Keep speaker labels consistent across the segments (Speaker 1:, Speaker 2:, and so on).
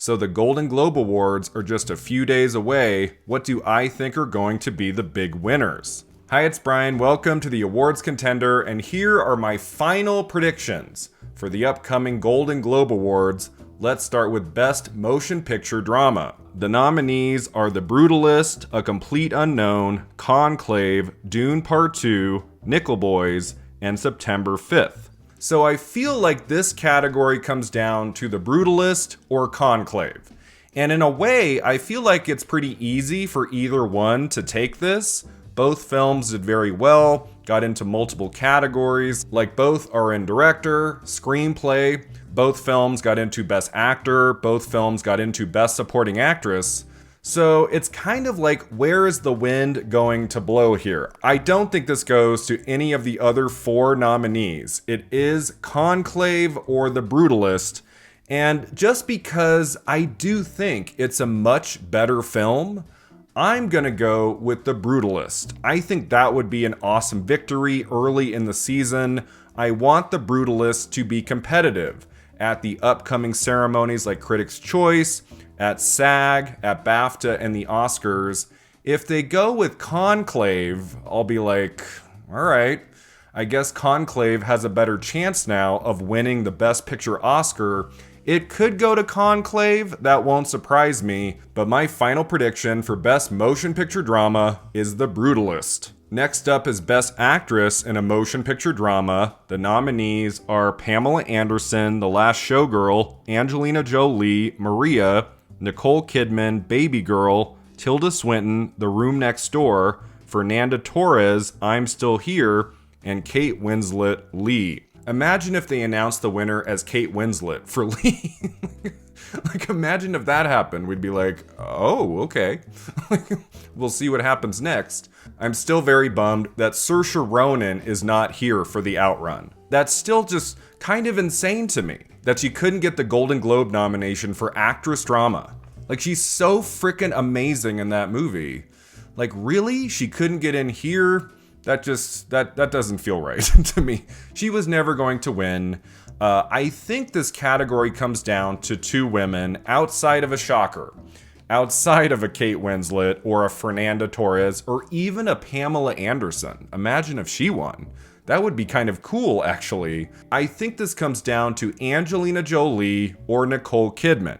Speaker 1: So the Golden Globe Awards are just a few days away. What do I think are going to be the big winners? Hi, it's Brian. Welcome to the Awards Contender, and here are my final predictions for the upcoming Golden Globe Awards. Let's start with Best Motion Picture Drama. The nominees are The Brutalist, A Complete Unknown, Conclave, Dune Part 2, Nickel Boys, and September 5th. So I feel like this category comes down to The Brutalist or Conclave. And in a way, I feel like it's pretty easy for either one to take this. Both films did very well, got into multiple categories, like both are in director, screenplay, both films got into Best Actor, both films got into Best Supporting Actress. So it's kind of like, where is the wind going to blow here? I don't think this goes to any of the other four nominees. It is Conclave or The Brutalist. And just because I do think it's a much better film, I'm gonna go with The Brutalist. I think that would be an awesome victory early in the season. I want The Brutalist to be competitive at the upcoming ceremonies like Critics' Choice, at SAG, at BAFTA, and the Oscars. If they go with Conclave, I'll be like, all right, I guess Conclave has a better chance now of winning the Best Picture Oscar. It could go to Conclave, that won't surprise me, but my final prediction for Best Motion Picture Drama is The Brutalist. Next up is Best Actress in a Motion Picture Drama. The nominees are Pamela Anderson, The Last Showgirl, Angelina Jolie, Maria, Nicole Kidman, Baby Girl, Tilda Swinton, The Room Next Door, Fernanda Torres, I'm Still Here, and Kate Winslet, Lee. Imagine if they announced the winner as Kate Winslet for Lee. Like, imagine if that happened. We'd be like, oh, okay. We'll see what happens next. I'm still very bummed that Saoirse Ronan is not here for the Outrun. That's still just kind of insane to me that she couldn't get the Golden Globe nomination for Actress Drama. Like, she's so freaking amazing in that movie. Like, really? She couldn't get in here? That doesn't feel right to me. She was never going to win. I think this category comes down to two women outside of a shocker. Outside of a Kate Winslet or a Fernanda Torres or even a Pamela Anderson. Imagine if she won. That would be kind of cool, actually. I think this comes down to Angelina Jolie or Nicole Kidman.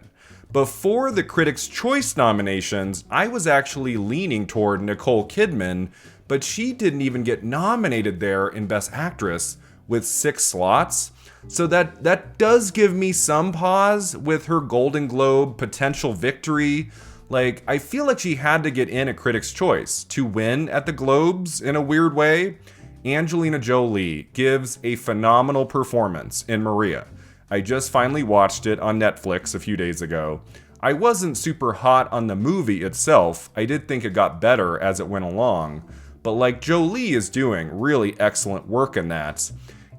Speaker 1: Before the Critics' Choice nominations, I was actually leaning toward Nicole Kidman, but she didn't even get nominated there in Best Actress with 6 slots. So that does give me some pause with her Golden Globe potential victory. Like, I feel like she had to get in a Critics' Choice to win at the Globes in a weird way. Angelina Jolie gives a phenomenal performance in Maria. I just finally watched it on Netflix a few days ago. I wasn't super hot on the movie itself. I did think it got better as it went along. But like, Jolie is doing really excellent work in that.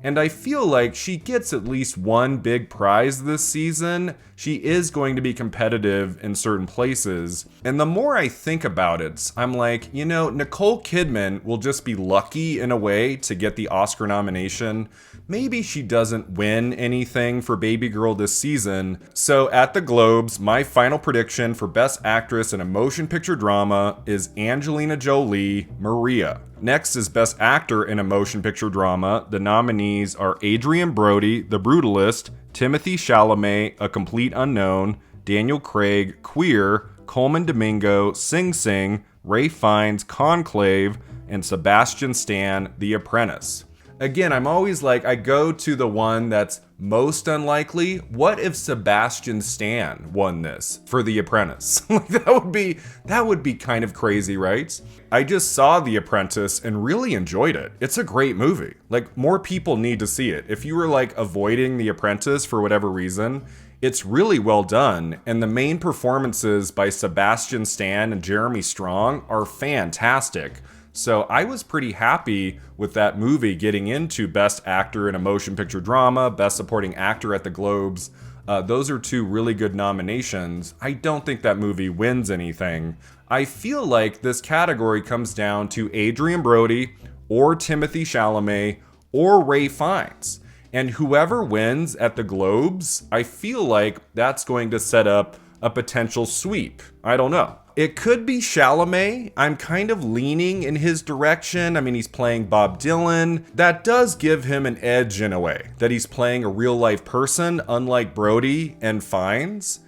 Speaker 1: And I feel like she gets at least one big prize this season. She is going to be competitive in certain places. And the more I think about it, I'm like, Nicole Kidman will just be lucky in a way to get the Oscar nomination. Maybe she doesn't win anything for Baby Girl this season. So at the Globes, my final prediction for Best Actress in a Motion Picture Drama is Angelina Jolie, Maria. Next is Best Actor in a Motion Picture Drama. The nominees are Adrien Brody, The Brutalist, Timothy Chalamet, A Complete Unknown, Daniel Craig, Queer, Coleman Domingo, Sing Sing, Ray Fiennes, Conclave, and Sebastian Stan, The Apprentice. Again, I'm always like, I go to the one that's most unlikely. What if Sebastian Stan won this for The Apprentice? Like, that would be kind of crazy, right? I just saw The Apprentice and really enjoyed it. It's a great movie. Like, more people need to see it. If you were like avoiding The Apprentice for whatever reason, it's really well done, and the main performances by Sebastian Stan and Jeremy Strong are fantastic. So I was pretty happy with that movie getting into Best Actor in a Motion Picture Drama, Best Supporting Actor at the Globes. Those are two really good nominations. I don't think that movie wins anything. I feel like this category comes down to Adrien Brody or Timothy Chalamet or Ray Fiennes. And whoever wins at the Globes, I feel like that's going to set up a potential sweep. I don't know. It could be Chalamet. I'm kind of leaning in his direction. I mean, he's playing Bob Dylan. That does give him an edge in a way, that he's playing a real life person, unlike Brody and Fiennes.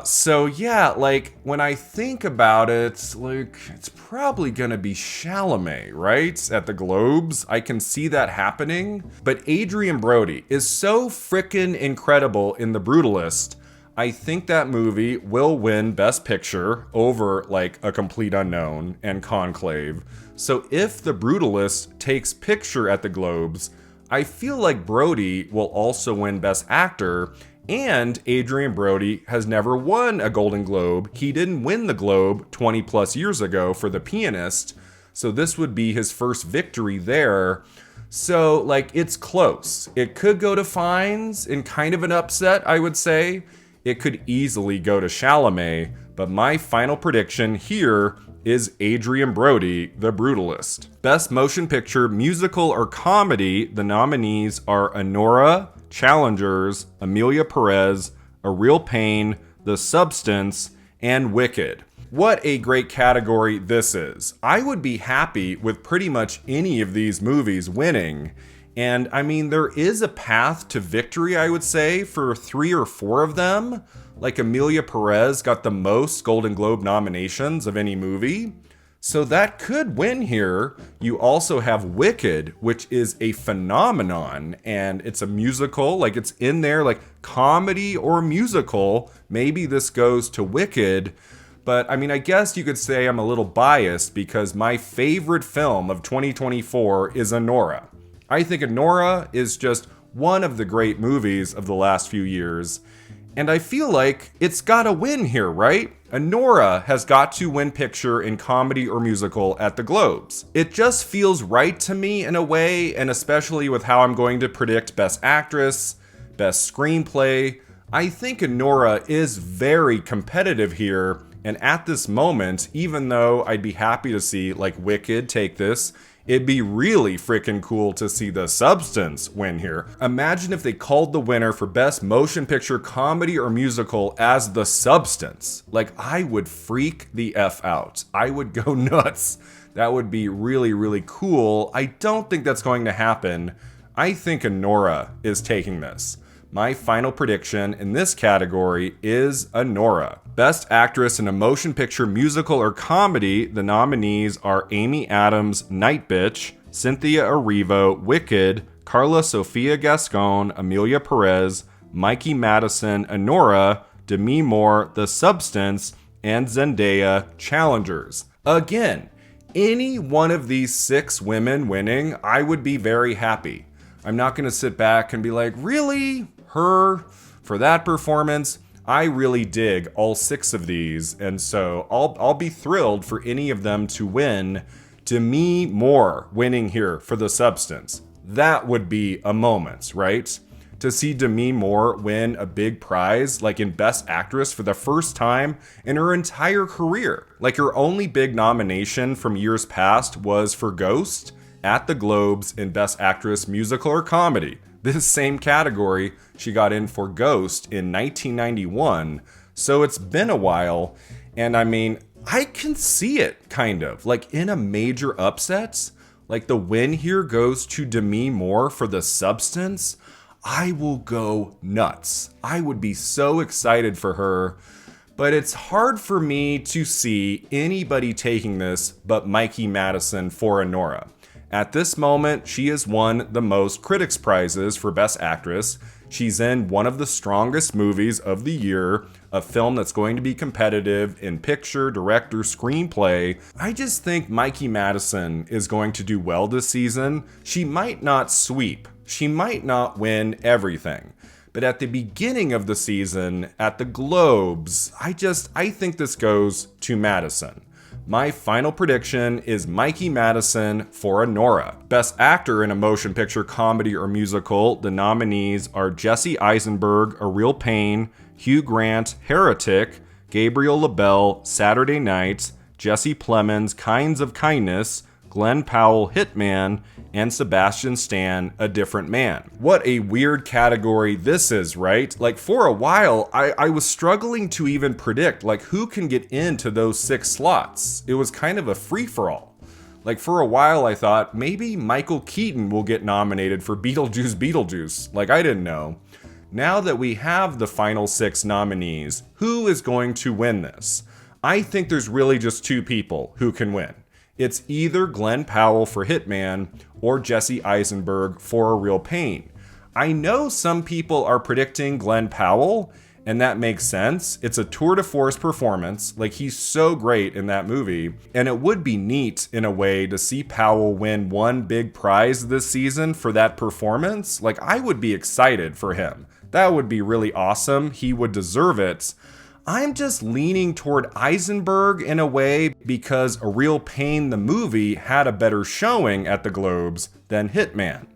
Speaker 1: So yeah, like when I think about it, like it's probably gonna be Chalamet, right? At the Globes, I can see that happening. But Adrian Brody is so frickin' incredible in The Brutalist. I think that movie will win Best Picture over like A Complete Unknown and Conclave. So if The Brutalist takes picture at the Globes, I feel like Brody will also win Best Actor. And Adrian Brody has never won a Golden Globe. He didn't win the Globe 20 plus years ago for The Pianist. So this would be his first victory there. So like it's close. It could go to Fiennes in kind of an upset, I would say. It could easily go to Chalamet, but my final prediction here is Adrian Brody, The Brutalist. Best Motion Picture, Musical, or Comedy, the nominees are Anora, Challengers, Amelia Perez, A Real Pain, The Substance, and Wicked. What a great category this is. I would be happy with pretty much any of these movies winning. And I mean, there is a path to victory, I would say, for 3 or 4 of them. Like Amelia Perez got the most Golden Globe nominations of any movie. So that could win here. You also have Wicked, which is a phenomenon, and it's a musical, like it's in there, like comedy or musical. Maybe this goes to Wicked. But I mean, I guess you could say I'm a little biased because my favorite film of 2024 is Anora. I think Anora is just one of the great movies of the last few years. And I feel like it's gotta win here, right? Anora has got to win picture in comedy or musical at the Globes. It just feels right to me in a way, and especially with how I'm going to predict Best Actress, Best Screenplay. I think Anora is very competitive here, and at this moment, even though I'd be happy to see like Wicked take this, it'd be really freaking cool to see The Substance win here. Imagine if they called the winner for Best Motion Picture, Comedy, or Musical as The Substance. Like, I would freak the F out. I would go nuts. That would be really, really cool. I don't think that's going to happen. I think Anora is taking this. My final prediction in this category is Anora. Best Actress in a Motion Picture, Musical, or Comedy, the nominees are Amy Adams, Night Bitch, Cynthia Erivo, Wicked, Carla Sofia Gascon, Amelia Perez, Mikey Madison, Anora, Demi Moore, The Substance, and Zendaya, Challengers. Again, any one of these 6 women winning, I would be very happy. I'm not going to sit back and be like, really? Her? For that performance? I really dig all 6 of these, and so I'll be thrilled for any of them to win. Demi Moore winning here for The Substance. That would be a moment, right? To see Demi Moore win a big prize, like in Best Actress for the first time in her entire career. Like her only big nomination from years past was for Ghost at the Globes in Best Actress, Musical, or Comedy. This same category she got in for Ghost in 1991. So it's been a while. And I mean, I can see it kind of like in a major upset. Like the win here goes to Demi Moore for The Substance. I will go nuts. I would be so excited for her. But it's hard for me to see anybody taking this but Mikey Madison for Anora. At this moment, she has won the most critics' prizes for Best Actress. She's in one of the strongest movies of the year, a film that's going to be competitive in picture, director, screenplay. I just think Mikey Madison is going to do well this season. She might not sweep. She might not win everything. But at the beginning of the season, at the Globes, I think this goes to Madison. My final prediction is Mikey Madison for Anora. Best Actor in a Motion Picture, Comedy, or Musical, the nominees are Jesse Eisenberg, A Real Pain, Hugh Grant, Heretic, Gabriel LaBelle, Saturday Night, Jesse Plemons, Kinds of Kindness, Glenn Powell, Hitman, and Sebastian Stan, A Different Man. What a weird category this is, right? Like, for a while, I was struggling to even predict, like, who can get into those 6 slots. It was kind of a free-for-all. Like, for a while, I thought maybe Michael Keaton will get nominated for Beetlejuice. Like, I didn't know. Now that we have the final 6 nominees, who is going to win this? I think there's really just 2 people who can win. It's either Glenn Powell for Hitman or Jesse Eisenberg for A Real Pain. I know some people are predicting Glenn Powell, and that makes sense. It's a tour de force performance. Like, he's so great in that movie. And it would be neat, in a way, to see Powell win one big prize this season for that performance. Like, I would be excited for him. That would be really awesome. He would deserve it. I'm just leaning toward Eisenberg in a way because A Real Pain, the movie, had a better showing at the Globes than Hitman.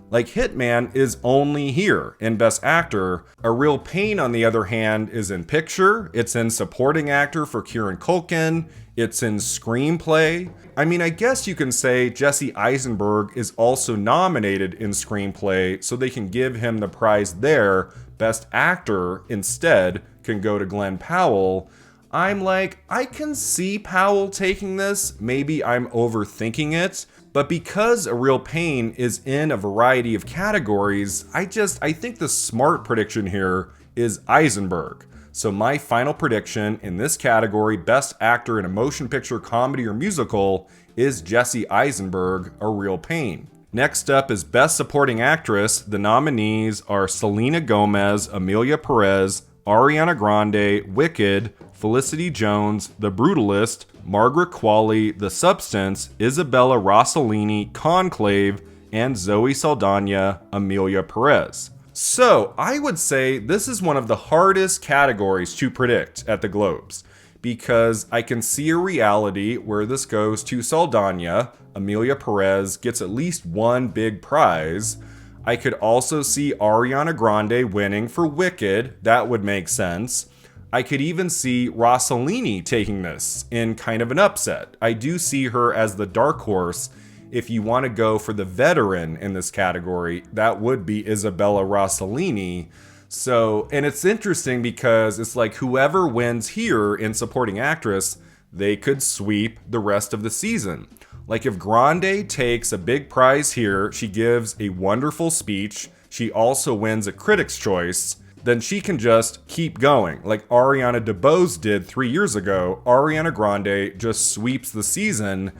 Speaker 1: Like, Hitman is only here in Best Actor. A Real Pain, on the other hand, is in Picture. It's in Supporting Actor for Kieran Culkin. It's in Screenplay. I mean, I guess you can say Jesse Eisenberg is also nominated in Screenplay, so they can give him the prize there. Best Actor, instead, can go to Glenn Powell. I'm like, I can see Powell taking this. Maybe I'm overthinking it. But because A Real Pain is in a variety of categories, I think the smart prediction here is Eisenberg. So my final prediction in this category, Best Actor in a Motion Picture, Comedy, or Musical, is Jesse Eisenberg, A Real Pain. Next up is Best Supporting Actress. The nominees are Selena Gomez, Amelia Perez, Ariana Grande, Wicked, Felicity Jones, The Brutalist, Margaret Qualley, The Substance, Isabella Rossellini, Conclave, and Zoe Saldana, Amelia Perez. So, I would say this is one of the hardest categories to predict at the Globes, because I can see a reality where this goes to Saldana. Amelia Perez gets at least one big prize. I could also see Ariana Grande winning for Wicked. That would make sense. I could even see Rossellini taking this in kind of an upset. I do see her as the dark horse. If you want to go for the veteran in this category, that would be Isabella Rossellini. So, and it's interesting because it's like whoever wins here in Supporting Actress, they could sweep the rest of the season. Like, if Grande takes a big prize here, she gives a wonderful speech, she also wins a Critics' Choice, then she can just keep going. Like Ariana DeBose did 3 years ago, Ariana Grande just sweeps the season.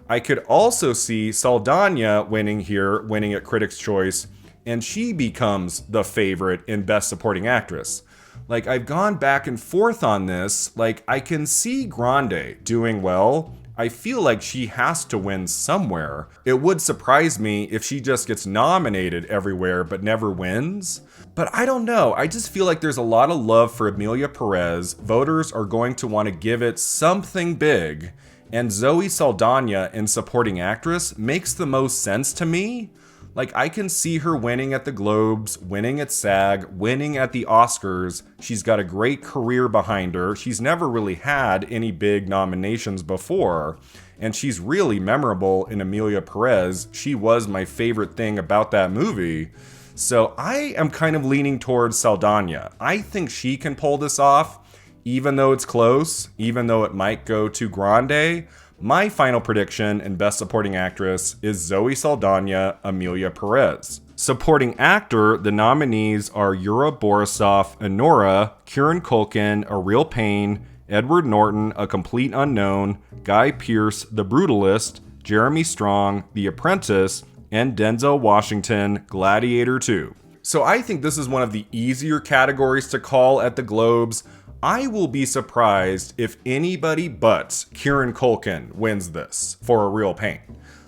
Speaker 1: I could also see Saldana winning here, winning at Critics' Choice, and she becomes the favorite in Best Supporting Actress. Like, I've gone back and forth on this. Like, I can see Grande doing well. I feel like she has to win somewhere. It would surprise me if she just gets nominated everywhere but never wins. But I don't know. I just feel like there's a lot of love for Amelia Perez. Voters are going to want to give it something big. And Zoe Saldana in Supporting Actress makes the most sense to me. Like, I can see her winning at the Globes, winning at SAG, winning at the Oscars. She's got a great career behind her. She's never really had any big nominations before. And she's really memorable in Amelia Perez. She was my favorite thing about that movie. So I am kind of leaning towards Saldana. I think she can pull this off, even though it's close, even though it might go to Grande. My final prediction in Best Supporting Actress is Zoe Saldana, Amelia Perez. Supporting Actor, the nominees are Yura Borisov, Anora, Kieran Culkin, A Real Pain, Edward Norton, A Complete Unknown, Guy Pearce, The Brutalist, Jeremy Strong, The Apprentice, and Denzel Washington, Gladiator 2. So I think this is one of the easier categories to call at the Globes. I will be surprised if anybody but Kieran Culkin wins this for A Real Pain.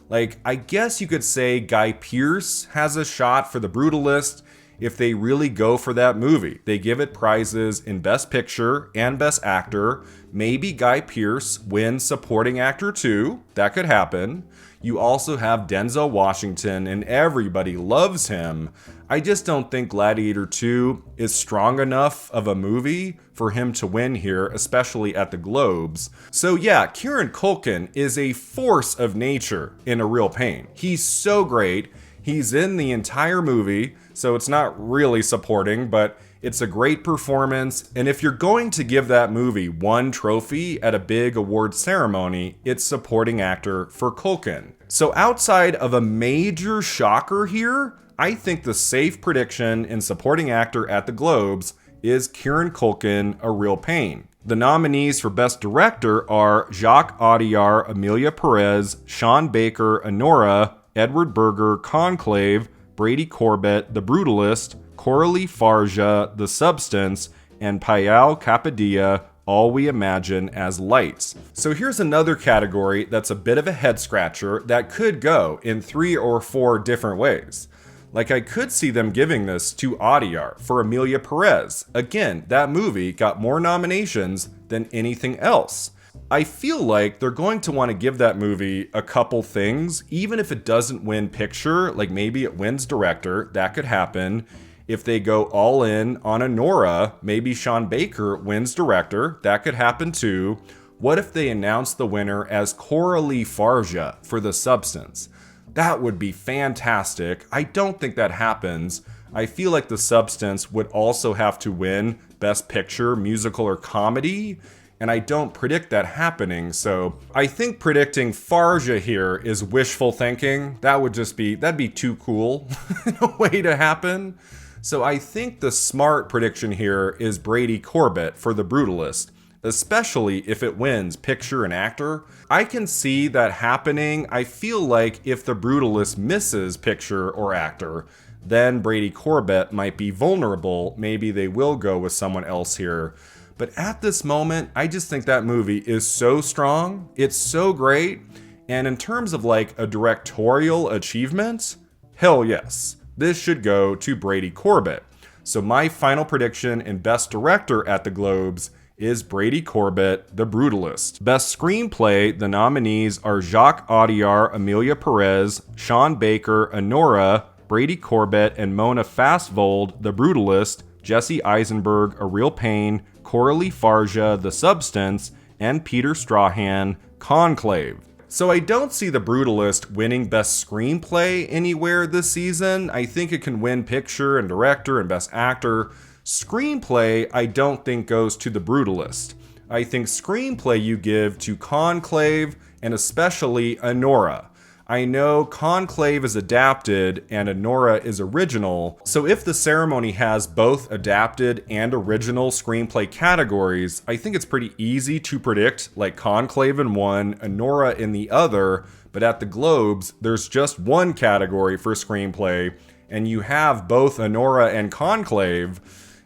Speaker 1: Like, I guess you could say Guy Pearce has a shot for The Brutalist if they really go for that movie. They give it prizes in Best Picture and Best Actor. Maybe Guy Pearce wins Supporting Actor too. That could happen. You also have Denzel Washington, and everybody loves him. I just don't think Gladiator 2 is strong enough of a movie for him to win here, especially at the Globes. So yeah, Kieran Culkin is a force of nature in A Real Pain. He's so great. He's in the entire movie, so it's not really supporting, but it's a great performance. And if you're going to give that movie one trophy at a big award ceremony, it's supporting actor for Culkin. So outside of a major shocker here, I think the safe prediction in supporting actor at the Globes is Kieran Culkin, A Real Pain. The nominees for Best Director are Jacques Audiard, Emilia Perez, Sean Baker, Anora, Edward Berger, Conclave, Brady Corbett, The Brutalist, Coralie Farja, The Substance, and Payal Kapadia, All We Imagine as Lights. So here's another category that's a bit of a head scratcher that could go in 3 or 4 different ways. Like, I could see them giving this to Audiard for Emilia Perez. Again, that movie got more nominations than anything else. I feel like they're going to want to give that movie a couple things, even if it doesn't win picture, like maybe it wins director, that could happen. If they go all in on Anora, maybe Sean Baker wins director, that could happen too. What if they announce the winner as Coralie Farja for The Substance? That would be fantastic. I don't think that happens. I feel like The Substance would also have to win Best Picture, Musical, or Comedy, and I don't predict that happening, so I think predicting Farja here is wishful thinking. That'd be too cool in a way to happen. So I think the smart prediction here is Brady Corbett for The Brutalist, especially if it wins picture and actor. I can see that happening. I feel like if The Brutalist misses picture or actor, then Brady Corbett might be vulnerable. Maybe they will go with someone else here. But at this moment, I just think that movie is so strong. It's so great. And in terms of like a directorial achievement, hell yes. This should go to Brady Corbett. So my final prediction in Best Director at the Globes is Brady Corbett, The Brutalist. Best Screenplay, the nominees are Jacques Audiard, Emilia Perez, Sean Baker, Anora, Brady Corbett, and Mona Fastvold, The Brutalist, Jesse Eisenberg, A Real Pain, Coralie Farja, The Substance, and Peter Strahan, Conclave. So I don't see The Brutalist winning Best Screenplay anywhere this season. I think it can win Picture and Director and Best Actor. Screenplay, I don't think goes to The Brutalist. I think Screenplay you give to Conclave and especially Anora. I know Conclave is adapted and Anora is original, so if the ceremony has both adapted and original screenplay categories, I think it's pretty easy to predict, like Conclave in one, Anora in the other, but at the Globes, there's just one category for screenplay, and you have both Anora and Conclave,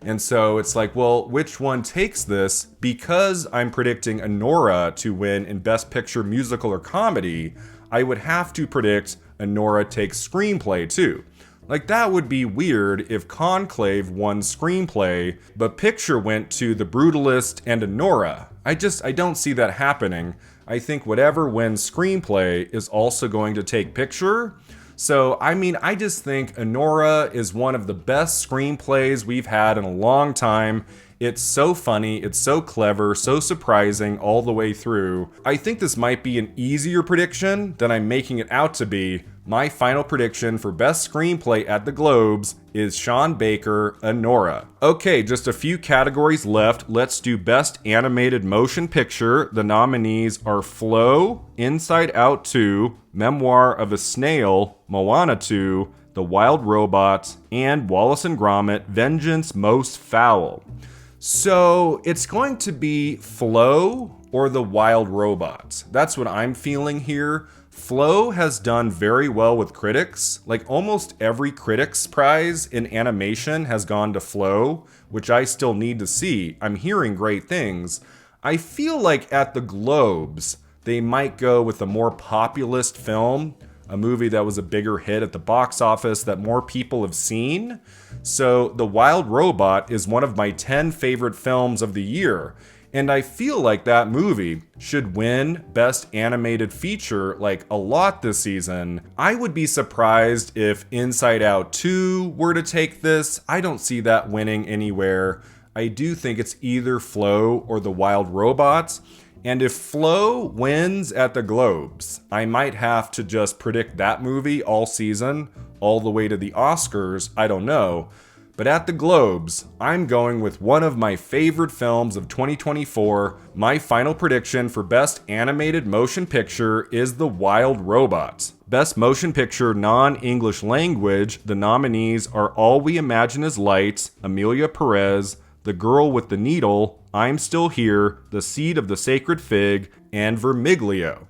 Speaker 1: and so it's like, well, which one takes this? Because I'm predicting Anora to win in Best Picture, Musical, or Comedy, I would have to predict Anora takes screenplay too. Like, that would be weird if Conclave won screenplay, but picture went to The Brutalist and Anora. I don't see that happening. I think whatever wins screenplay is also going to take picture. So, I mean, I just think Anora is one of the best screenplays we've had in a long time. It's so funny, it's so clever, so surprising all the way through. I think this might be an easier prediction than I'm making it out to be. My final prediction for Best Screenplay at the Globes is Sean Baker, Anora. Okay, just a few categories left. Let's do Best Animated Motion Picture. The nominees are Flow, Inside Out 2, Memoir of a Snail, Moana 2, The Wild Robot, and Wallace and Gromit, Vengeance Most Foul. So it's going to be Flow or The Wild Robot. That's what I'm feeling here. Flow has done very well with critics. Like, almost every critics prize in animation has gone to Flow, which I still need to see. I'm hearing great things. I feel like at the Globes, they might go with a more populist film, a movie that was a bigger hit at the box office that more people have seen. So The Wild Robot is one of my 10 favorite films of the year. And I feel like that movie should win Best Animated Feature like a lot this season. I would be surprised if Inside Out 2 were to take this. I don't see that winning anywhere. I do think it's either Flow or The Wild Robots. And if Flow wins at the Globes, I might have to just predict that movie all season, all the way to the Oscars. I don't know. But at the Globes, I'm going with one of my favorite films of 2024. My final prediction for Best Animated Motion Picture is The Wild Robots. Best Motion Picture Non-English Language, the nominees are All We Imagine Is Light, Emilia Perez, The Girl with the Needle, I'm Still Here, The Seed of the Sacred Fig, and Vermiglio.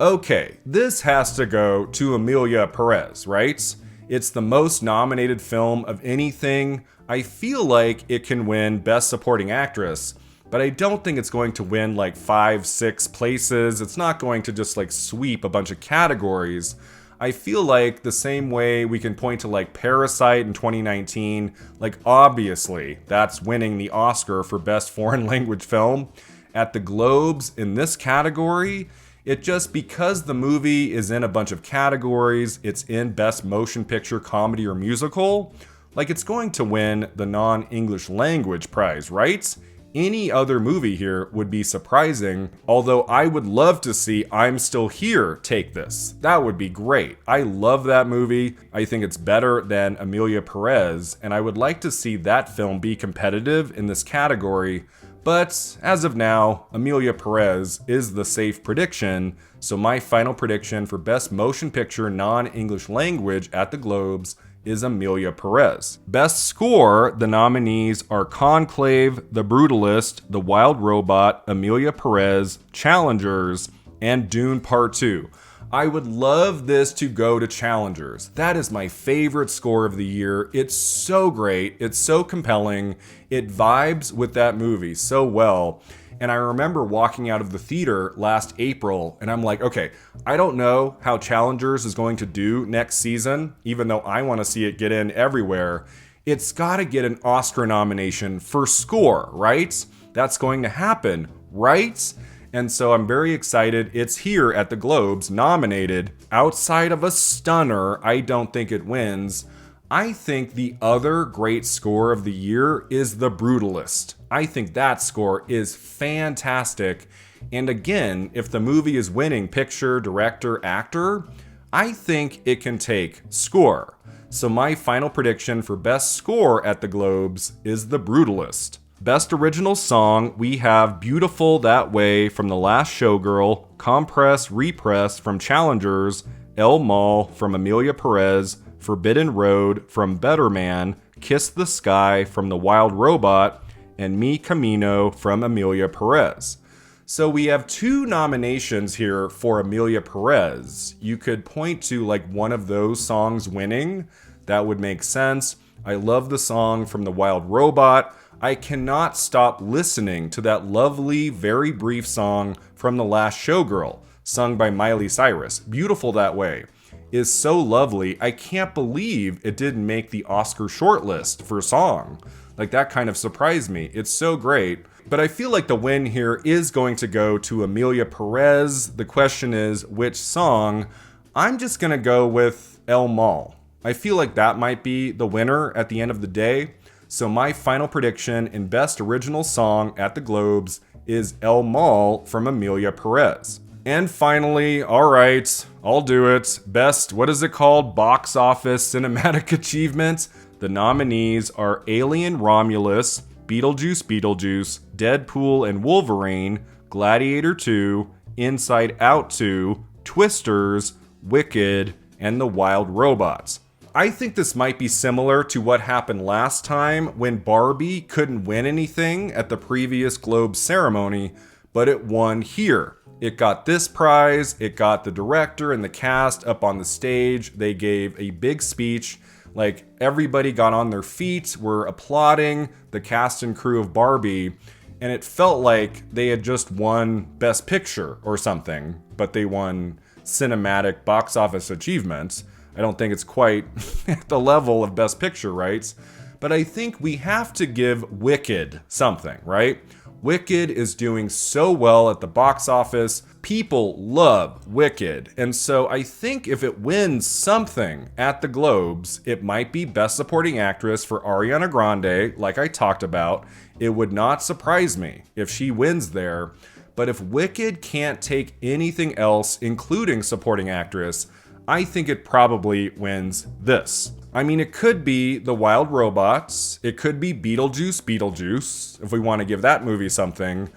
Speaker 1: Okay, this has to go to Emilia Perez, right? It's the most nominated film of anything. I feel like it can win Best Supporting Actress, but I don't think it's going to win like 5-6 places. It's not going to just like sweep a bunch of categories. I feel like the same way we can point to like Parasite in 2019, like obviously that's winning the Oscar for Best Foreign Language Film. At the Globes in this category, it just, because the movie is in a bunch of categories, it's in Best Motion Picture, Comedy, or Musical, like it's going to win the non-English language prize, right? Any other movie here would be surprising, although I would love to see I'm Still Here take this. That would be great. I love that movie. I think it's better than Emilia Perez, and I would like to see that film be competitive in this category. But as of now, Emilia Perez is the safe prediction, so my final prediction for Best Motion Picture Non-English Language at the Globes is Emilia Perez. Best Score, the nominees are Conclave, The Brutalist, The Wild Robot, Emilia Perez, Challengers, and Dune Part 2. I would love this to go to Challengers. That is my favorite score of the year. It's so great. It's so compelling. It vibes with that movie so well. And I remember walking out of the theater last April and I'm like, okay, I don't know how Challengers is going to do next season, even though I want to see it get in everywhere. It's got to get an Oscar nomination for score, right? That's going to happen, right? And so I'm very excited. It's here at the Globes, nominated. Outside of a stunner, I don't think it wins. I think the other great score of the year is The Brutalist. I think that score is fantastic. And again, if the movie is winning picture, director, actor, I think it can take score. So my final prediction for best score at the Globes is The Brutalist. Best Original Song, we have Beautiful That Way from The Last Showgirl, Compress Repress from Challengers, El Mal from Emilia Perez, Forbidden Road from Better Man, Kiss the Sky from The Wild Robot, and Mi Camino from Emilia Perez. So we have 2 nominations here for Emilia Perez. You could point to like one of those songs winning. That would make sense. I love the song from The Wild Robot. I cannot stop listening to that lovely, very brief song from The Last Showgirl, sung by Miley Cyrus. Beautiful That Way is so lovely. I can't believe it didn't make the Oscar shortlist for song. Like, that kind of surprised me. It's so great. But I feel like the win here is going to go to Emilia Perez. The question is, which song? I'm just going to go with El Mal. I feel like that might be the winner at the end of the day. So my final prediction in Best Original Song at the Globes is El Mal from Emilia Perez. And finally, all right, I'll do it. Best, what is it called? Box Office Cinematic Achievement. The nominees are Alien Romulus, Beetlejuice, Deadpool and Wolverine, Gladiator 2, Inside Out 2, Twisters, Wicked, and The Wild Robots. I think this might be similar to what happened last time when Barbie couldn't win anything at the previous Globe ceremony, but it won here. It got this prize, it got the director and the cast up on the stage, they gave a big speech, like everybody got on their feet, were applauding the cast and crew of Barbie, and it felt like they had just won Best Picture or something, but they won Cinematic Box Office Achievements. I don't think it's quite at the level of Best Picture, right? But I think we have to give Wicked something, right? Wicked is doing so well at the box office. People love Wicked. And so I think if it wins something at the Globes, it might be Best Supporting Actress for Ariana Grande, like I talked about. It would not surprise me if she wins there. But if Wicked can't take anything else, including Supporting Actress, I think it probably wins this. I mean, it could be The Wild Robots. It could be Beetlejuice, if we want to give that movie something.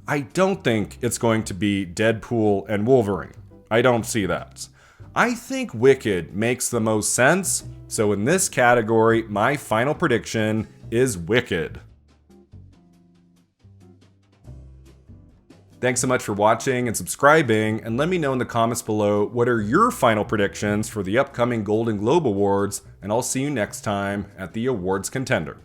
Speaker 1: I don't think it's going to be Deadpool and Wolverine. I don't see that. I think Wicked makes the most sense, so in this category, my final prediction is Wicked. Thanks so much for watching and subscribing, and let me know in the comments below what are your final predictions for the upcoming Golden Globe Awards, and I'll see you next time at the Awards Contender.